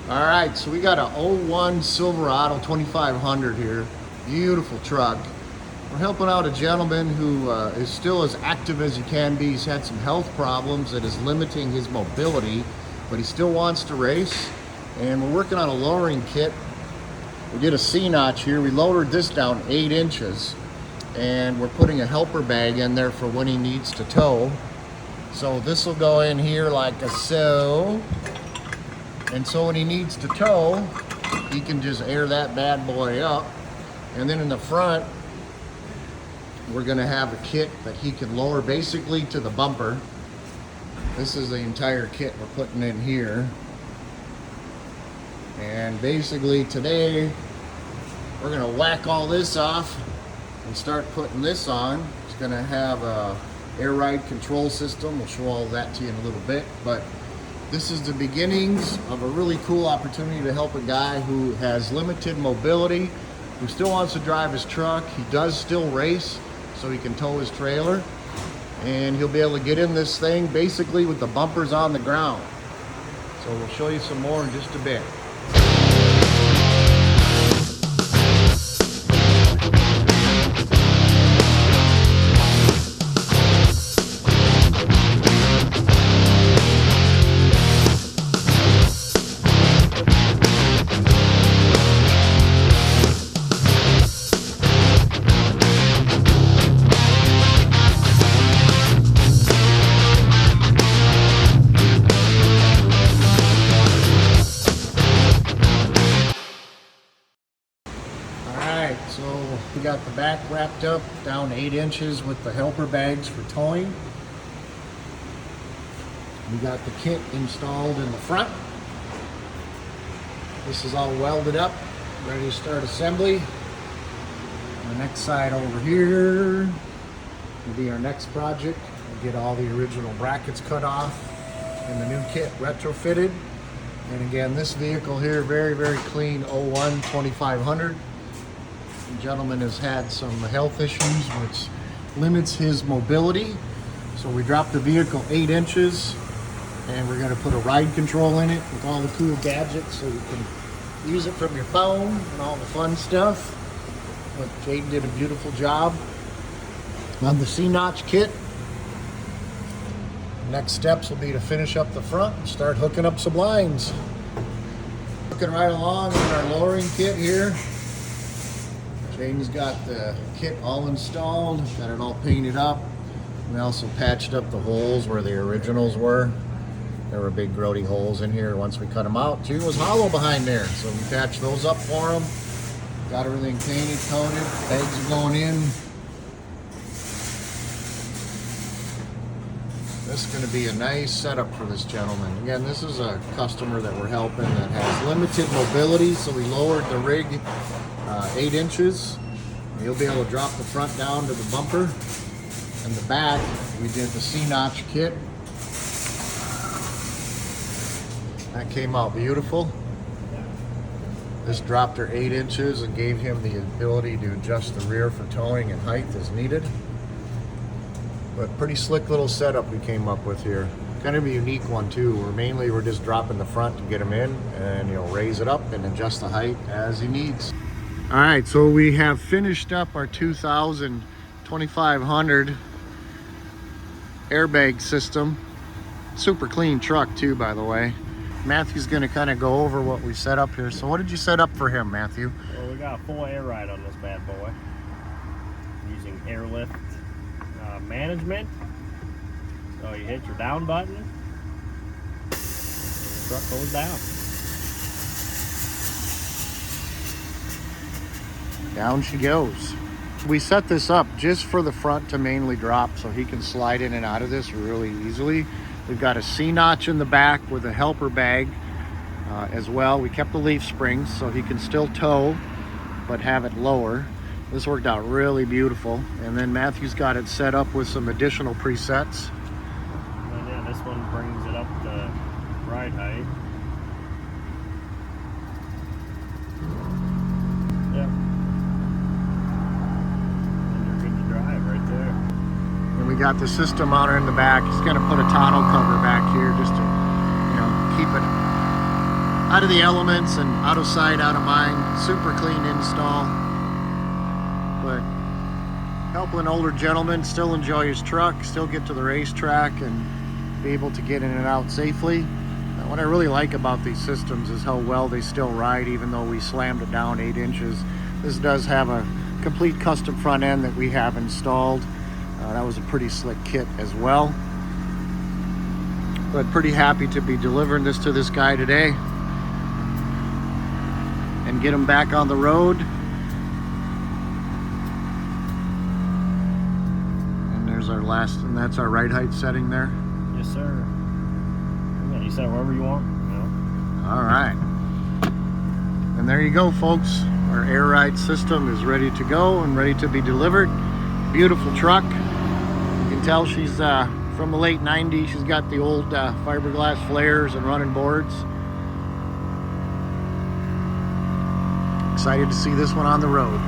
All right, so we got a '01 Silverado 2500 here. Beautiful truck. We're helping out a gentleman who is still as active as he can be. He's had some health problems that is limiting his mobility, but he still wants to race. And we're working on a lowering kit. We did a C-notch here. We lowered this down 8 inches, and we're putting a helper bag in there for when he needs to tow. So this will go in here like a so. And so when he needs to tow, he can just air that bad boy up. And then in the front, we're gonna have a kit that he can lower basically to the bumper. This is the entire kit we're putting in here. And basically today, we're gonna whack all this off and start putting this on. It's gonna have a air ride control system. We'll show all that to you in a little bit, but this is the beginnings of a really cool opportunity to help a guy who has limited mobility, who still wants to drive his truck. He does still race, so he can tow his trailer, and he'll be able to get in this thing basically with the bumpers on the ground. So we'll show you some more in just a bit. So we got the back wrapped up down 8 inches with the helper bags for towing. We got the kit installed in the front. This is all welded up, ready to start assembly. The next side over here will be our next project. We'll get all the original brackets cut off and the new kit retrofitted. And again, this vehicle here, very, very clean '01 2500. The gentleman has had some health issues which limits his mobility. So we dropped the vehicle 8 inches, and we're gonna put a ride control in it with all the cool gadgets so you can use it from your phone and all the fun stuff. But Jade did a beautiful job on the C-notch kit. Next steps will be to finish up the front and start hooking up some lines. Looking right along in our lowering kit here. Jaden's got the kit all installed, got it all painted up. We also patched up the holes where the originals were. There were big grody holes in here once we cut them out. Jaden was hollow behind there, so we patched those up for him. Got everything painted, coated, bags are going in. This is going to be a nice setup for this gentleman. Again, this is a customer that we're helping that has limited mobility, so we lowered the rig 8 inches. You'll be able to drop the front down to the bumper. And the back, we did the C-notch kit. That came out beautiful. This dropped her 8 inches and gave him the ability to adjust the rear for towing and height as needed. But pretty slick little setup we came up with here. Kind of a unique one too, where we're just dropping the front to get him in, and he'll raise it up and adjust the height as he needs. All right, so we have finished up our 2000 2500 airbag system. Super clean truck too, by the way. Matthew's gonna kind of go over what we set up here. So what did you set up for him, Matthew? Well, we got a full air ride on this bad boy. Using airlift management. So you hit your down button, and the truck goes down. Down she goes. We set this up just for the front to mainly drop so he can slide in and out of this really easily. We've got a C-notch in the back with a helper bag as well. We kept the leaf springs so he can still tow but have it lower. This worked out really beautiful. And then Matthew's got it set up with some additional presets. And yeah, this one brings it up to ride height. Yep. And you're good to drive right there. And we got the system mounter in the back. He's gonna put a tonneau cover back here just to, keep it out of the elements and out of sight, out of mind. Super clean install. But helping an older gentleman still enjoy his truck, still get to the racetrack and be able to get in and out safely. What I really like about these systems is how well they still ride, even though we slammed it down 8 inches. This does have a complete custom front end that we have installed. That was a pretty slick kit as well. But pretty happy to be delivering this to this guy today and get him back on the road. And there's our last, and that's our ride height setting there. Yes, sir. Yeah, you set it wherever you want. You know. All right. And there you go, folks. Our air ride system is ready to go and ready to be delivered. Beautiful truck. You can tell she's from the late 90s. She's got the old fiberglass flares and running boards. Excited to see this one on the road.